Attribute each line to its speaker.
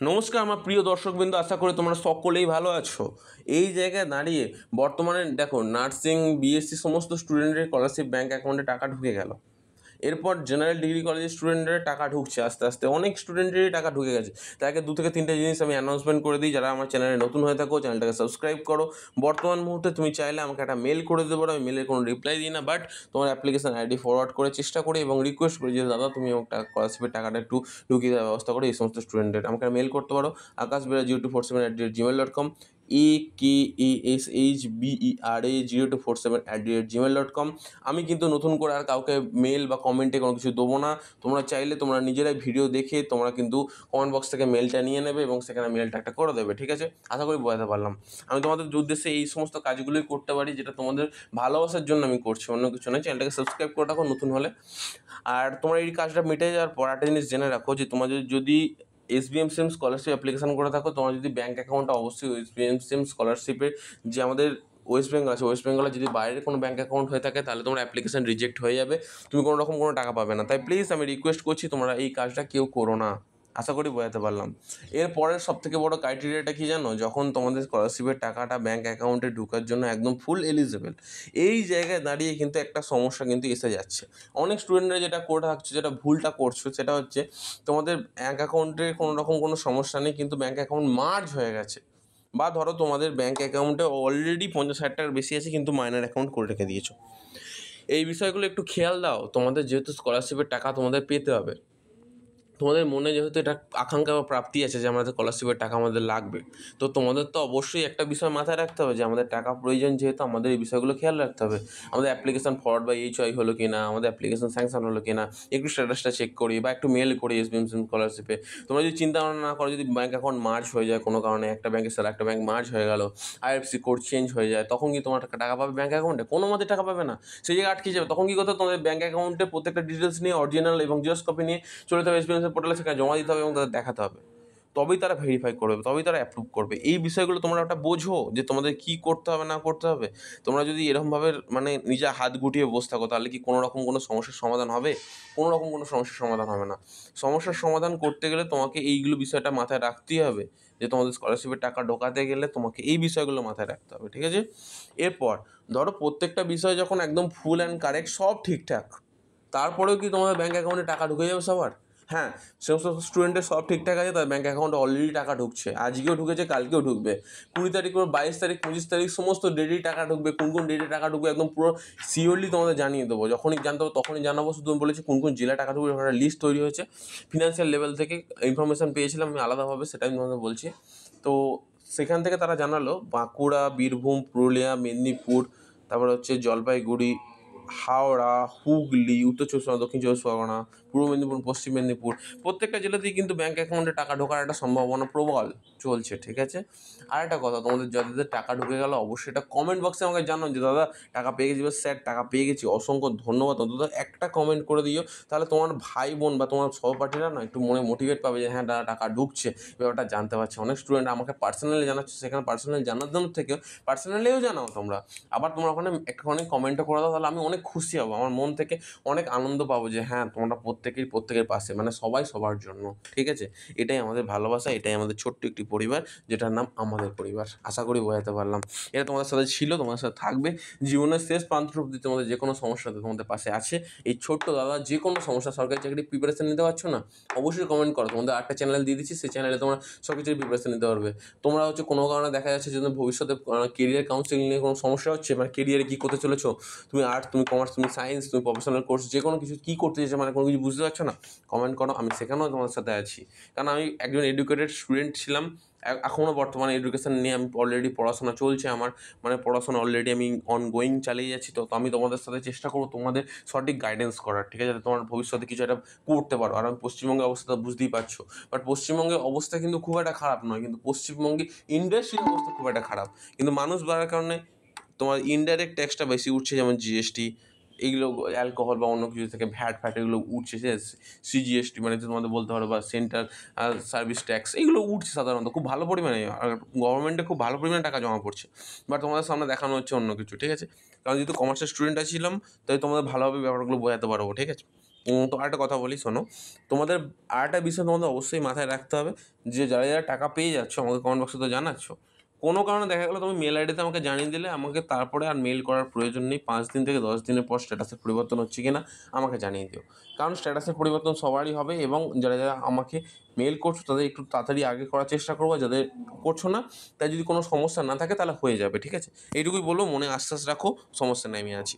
Speaker 1: নমস্কার আমার প্রিয় দর্শকবৃন্দ, আশা করি তোমরা সকলেই ভালো আছো। এই জায়গায় দাঁড়িয়ে বর্তমানে দেখো নার্সিং বিএসসি সমস্ত স্টুডেন্টের স্কলারশিপ ব্যাঙ্ক অ্যাকাউন্টে টাকা ঢুকে গেল। এরপর জেনারেল ডিগ্রি কলেজের স্টুডেন্টদের টাকা ঢুকছে আস্তে আস্তে, অনেক স্টুডেন্টেরই টাকা ঢুকে গেছে। তাকে 2 থেকে 3টে জিনিস আমি অ্যানাউন্সমেন্ট করে দিই। যারা আমার চ্যানেলে নতুন হয়ে থাকো চ্যানেলটাকে সাবস্ক্রাইব করো। বর্তমান মুহূর্তে তুমি চাইলে আমাকে একটা মেল করে দিতে পারো, আমি মেলের কোনো রিপ্লাই দিই না, বাট তোমার অ্যাপ্লিকেশন আইডি ফরওয়ার্ড করে চেষ্টা করি এবং রিকোয়েস্ট করি যে দাদা তুমি আমাকে স্কলারশিপের টাকাটা একটু ঢুকিয়ে দেওয়ার ব্যবস্থা করো। এই সমস্ত স্টুডেন্টের আমাকে মেল করতে পারো akashbera0247@gmail.com, akeshbera0247@gmail.com। আমি কিন্তু নতুন করে আর কাউকে মেল বা কমেন্টে কোনো কিছু দেবো না। তোমরা চাইলে তোমরা নিজেরাই ভিডিও দেখে তোমরা কিন্তু কমেন্ট বক্স থেকে মেলটা নিয়ে নেবে এবং সেখানে মেলটা একটা করে দেবে, ঠিক আছে? আশা করি বোঝাতে পারলাম। আমি তোমাদের উদ্দেশ্যে এই সমস্ত কাজগুলোই করতে পারি যেটা তোমাদের ভালোবাসার জন্য আমি করছি, অন্য কিছু নয়। চ্যানেলটাকে সাবস্ক্রাইব করে রাখো নতুন হলে। আর তোমরা এই কাজটা মিটে যাওয়ার পর একটা জিনিস জেনে রাখো যে তোমাদের যদি এসবিএমসিএম স্কলারশিপ অ্যাপ্লিকেশন করে থাকো, তোমার যদি ব্যাঙ্ক অ্যাকাউন্টটা অবশ্যই এসবিএমসিএম স্কলারশিপের যে আমাদের ওয়েস্ট বেঙ্গল আছে, ওয়েস্ট বেঙ্গলে যদি বাইরের কোনো ব্যাঙ্ক অ্যাকাউন্ট হয়ে থাকে তাহলে তোমার অ্যাপ্লিকেশন রিজেক্ট হয়ে যাবে, তুমি কোনো রকম কোনো টাকা পাবে না। তাই প্লিজ আমি রিকোয়েস্ট করছি তোমরা এই কাজটা কেউ করো না। আশা করি বোঝাতে পারলাম। এরপরের সবথেকে বড় ক্রাইটেরিয়াটা কী জানো? যখন তোমাদের স্কলারশিপের টাকাটা ব্যাঙ্ক অ্যাকাউন্টে ঢোকার জন্য একদম ফুল এলিজিবল, এই জায়গায় দাঁড়িয়ে কিন্তু একটা সমস্যা কিন্তু এসে যাচ্ছে। অনেক স্টুডেন্টরা যেটা করে থাকছে, যেটা ভুলটা করছো, সেটা হচ্ছে তোমাদের ব্যাঙ্ক অ্যাকাউন্টে কোনো রকম কোনো সমস্যা নেই কিন্তু ব্যাঙ্ক অ্যাকাউন্ট মার্জ হয়ে গেছে, বা ধরো তোমাদের ব্যাঙ্ক অ্যাকাউন্টে অলরেডি 50,000 টাকার বেশি আছে কিন্তু মাইনার অ্যাকাউন্ট করে রেখে দিয়েছো। এই বিষয়গুলো একটু খেয়াল দাও। তোমাদের যেহেতু স্কলারশিপের টাকা তোমাদের পেতে হবে, তোমাদের মনে যেহেতু এটা আকাঙ্ক্ষা বা প্রাপ্তি আছে যে আমাদের স্কলারশিপের টাকা আমাদের লাগবে, তো তোমাদের তো অবশ্যই একটা বিষয় মাথায় রাখতে হবে যে আমাদের টাকা প্রয়োজন, যেহেতু আমাদের এই বিষয়গুলো খেয়াল রাখতে হবে। আমাদের অ্যাপ্লিকেশন ফরওয়ার্ড বা এইচওয়াই হলো কি না, আমাদের অ্যাপ্লিকেশন স্যাংশন হলো কি না, একটু স্ট্যাটাসটা চেক করি বা একটু মেল করি এসবিএমসিএম স্কলারশিপে। তোমরা যদি চিন্তা ভাবনা না করো, যদি ব্যাঙ্ক অ্যাকাউন্ট মার্জ হয়ে যায় কোনো কারণে, একটা ব্যাঙ্কের সাথে একটা ব্যাঙ্ক মার্জ হয়ে গেল, আইএফসি কোড চেঞ্জ হয়ে যায়, তখন কি তোমার টাকা পাবে ব্যাঙ্ক অ্যাকাউন্টে? কোনো মতে টাকা পাবে না, সেই জায়গায় আটকে যাবে। তখন কী করতে হবে? তোমাদের ব্যাঙ্ক অ্যাকাউন্টে প্রত্যেকটা ডিটেলস নিয়ে অরিজিনাল এবং জেরক্স কপি নিয়ে চলে যেতে হবে এসবিএমসিএম পোর্টালে, সেখানে জমা দিতে হবে এবং তাদের দেখাতে হবে। তবেই তারা ভেরিফাই করবে, তবেই তারা অ্যাপ্রুভ করবে। এই বিষয়গুলো তোমরা একটা বোঝো যে তোমাদের কী করতে হবে না করতে হবে। তোমরা যদি এরকমভাবে মানে নিজে হাত গুটিয়ে বসে থাকো তাহলে কি কোনো রকম কোনো সমস্যার সমাধান হবে? কোনো রকম কোনো সমস্যার সমাধান হবে না। সমস্যার সমাধান করতে গেলে তোমাকে এইগুলো বিষয়টা মাথায় রাখতেই হবে যে তোমাদের স্কলারশিপের টাকা ঢোকাতে গেলে তোমাকে এই বিষয়গুলো মাথায় রাখতে হবে, ঠিক আছে? এরপর ধরো প্রত্যেকটা বিষয় যখন একদম ফুল অ্যান্ড কারেক্ট সব ঠিকঠাক, তারপরেও কি তোমাদের ব্যাঙ্ক অ্যাকাউন্টে টাকা ঢুকে যাবে সবার? হ্যাঁ, সমস্ত স্টুডেন্টের সব ঠিকঠাক আছে, তার ব্যাঙ্ক অ্যাকাউন্টে অলরেডি টাকা ঢুকছে, আজকেও ঢুকেছে, কালকেও ঢুকবে। 20 তারিখ, 22 তারিখ, 25 তারিখ সমস্ত ডেটেই টাকা ঢুকবে। কোন কোন ডেটে টাকা ঢুকবে একদম পুরো শিওরলি তোমাদের জানিয়ে দেবো। যখনই জানতে হবে তখনই জানাবো। শুধু আমি বলেছি কোন কোন জেলায় টাকা ঢুকবে, একটা লিস্ট তৈরি হয়েছে। ফিনান্সিয়াল লেভেল থেকে ইনফরমেশান পেয়েছিলাম আমি আলাদাভাবে, সেটা আমি তোমাদের বলছি। তো সেখান থেকে তারা জানালো বাঁকুড়া, বীরভূম, পুরুলিয়া, মেদিনীপুর, তারপরে হচ্ছে জলপাইগুড়ি, হাওড়া, হুগলি, উত্তর চব্বিশ পরগনা, দক্ষিণ চব্বিশ পরগনা, পূর্ব মেদিনীপুর, পশ্চিম মেদিনীপুর, প্রত্যেকটা জেলাতেই কিন্তু ব্যাঙ্ক অ্যাকাউন্টে টাকা ঢোকার একটা সম্ভাবনা প্রবল চলছে, ঠিক আছে? আর একটা কথা, তোমাদের যাদের টাকা ঢুকে গেল অবশ্যই এটা কমেন্ট বক্সে আমাকে জানাও যে দাদা টাকা পেয়ে গেছি বা স্যার টাকা পেয়ে গেছি, অসংখ্য ধন্যবাদ। অন্তত একটা কমেন্ট করে দিও, তাহলে তোমার ভাই বোন বা তোমার সহপাঠীরা না একটু মনে মোটিভেট পাবে যে হ্যাঁ দাদা টাকা ঢুকছে, ব্যাপারটা জানতে পারছে। অনেক স্টুডেন্ট আমাকে পার্সোনালি জানাচ্ছে, সেখানে পার্সোনালি জানানোর থেকেও পার্সোনালিও জানাও তোমরা। আবার তোমরা ওখানে একটুখানি কমেন্টও করে দাও, তাহলে আমি অনেক খুশি হব, আমার মন থেকে অনেক আনন্দ পাবো যে হ্যাঁ তোমরা প্রত্যেকের পাশে, মানে সবাই সবার জন্য, ঠিক আছে? এটাই আমাদের ভালোবাসা, এটাই আমাদের ছোট্ট একটি পরিবার যেটার নাম আমাদের পরিবার। আশা করি বোঝাতে পারলাম। এটা তোমাদের সাথে ছিল, তোমাদের সাথে থাকবে জীবনের শেষ প্রান্ত অবধি। তোমাদের যে কোনো সমস্যাতে তোমাদের পাশে আছে এই ছোট্ট দাদা। যে কোনো সমস্যা, সরকারি চাকরির প্রিপারেশন নিতে পারছো না, অবশ্যই কমেন্ট করো। তোমাদের একটা চ্যানেল দিয়ে দিচ্ছি, সেই চ্যানেলে তোমরা সব কিছুর প্রিপারেশন নিতে পারবে। তোমরা হচ্ছে কোনো কারণে দেখা যাচ্ছে যে ভবিষ্যতে কেরিয়ার কাউন্সিলিং নিয়ে কোনো সমস্যা হচ্ছে, মানে কেরিয়ারে কী করতে চলেছো, তুমি আর্টস, তুমি কমার্স, তুমি সায়েন্স, তুমি প্রফেশনাল কোর্স, যে কোনো কিছু কী করতে চাইছো, মানে কোনো কিছু বুঝতে পারছো না, কমেন্ট করো, আমি সেখানেও তোমাদের সাথে আছি। কারণ আমি একজন এডুকেটেড স্টুডেন্ট ছিলাম, এখনও বর্তমানে এডুকেশান নিয়ে আমি অলরেডি পড়াশোনা চলছে আমার, মানে পড়াশোনা অলরেডি আমি অনগোয়িং চালিয়ে যাচ্ছি। তো আমি তোমাদের সাথে চেষ্টা করবো তোমাদের সঠিক গাইডেন্স করার, ঠিক আছে? যাতে তোমার ভবিষ্যতে কিছু একটা করতে পারো। আর আমি পশ্চিমবঙ্গের অবস্থা বুঝতেই পারছো, বাট পশ্চিমবঙ্গের অবস্থা কিন্তু খুব একটা খারাপ নয়, কিন্তু পশ্চিমবঙ্গে ইন্ডাস্ট্রির অবস্থা খুব একটা খারাপ। কিন্তু মানুষ বাড়ার কারণে তোমার ইনডাইরেক্ট ট্যাক্সটা বেশি উঠছে, যেমন জিএসটি, এইগুলো অ্যালকোহল বা অন্য কিছু থেকে ভ্যাট এগুলো উঠছে, সিজিএসটি মানে তোমাদের বলতে পারো, বা সেন্ট্রাল সার্ভিস ট্যাক্স, এগুলো উঠছে সাধারণত খুব ভালো পরিমাণে, আর গভর্নমেন্টে খুব ভালো পরিমাণে টাকা জমা পড়ছে। বাট তোমাদের সামনে দেখানো হচ্ছে অন্য কিছু, ঠিক আছে? কারণ যেহেতু কমার্সের স্টুডেন্ট ছিলাম, তাই তোমাদের ভালোভাবে ব্যাপারগুলো বোঝাতে পারবো, ঠিক আছে? তো আরেকটা কথা বলি শোনো, তোমাদের আরেকটা বিষয় তোমাদের অবশ্যই মাথায় রাখতে হবে যে যারা যারা টাকা পেয়ে যাচ্ছ আমাকে কমেন্ট বক্সে তো জানাচ্ছ, কোনো কারণে দেখা গেলো তুমি মেল আইডিতে আমাকে জানিয়ে দিলে, আমাকে তারপরে আর মেল করার প্রয়োজন নেই। 5 দিন থেকে 10 দিনের পর স্ট্যাটাসের পরিবর্তন হচ্ছে কি না আমাকে জানিয়ে দিও, কারণ স্ট্যাটাসের পরিবর্তন সবারই হবে। এবং যারা যারা আমাকে মেল করছো তাদের একটু তাড়াতাড়ি আগে করার চেষ্টা করবো, যাদের করছো না তাই যদি কোনো সমস্যা না থাকে তাহলে হয়ে যাবে, ঠিক আছে? এইটুকুই বলবো, মনে আশ্বাস রাখো, সমস্যা নেই, আমি আছি।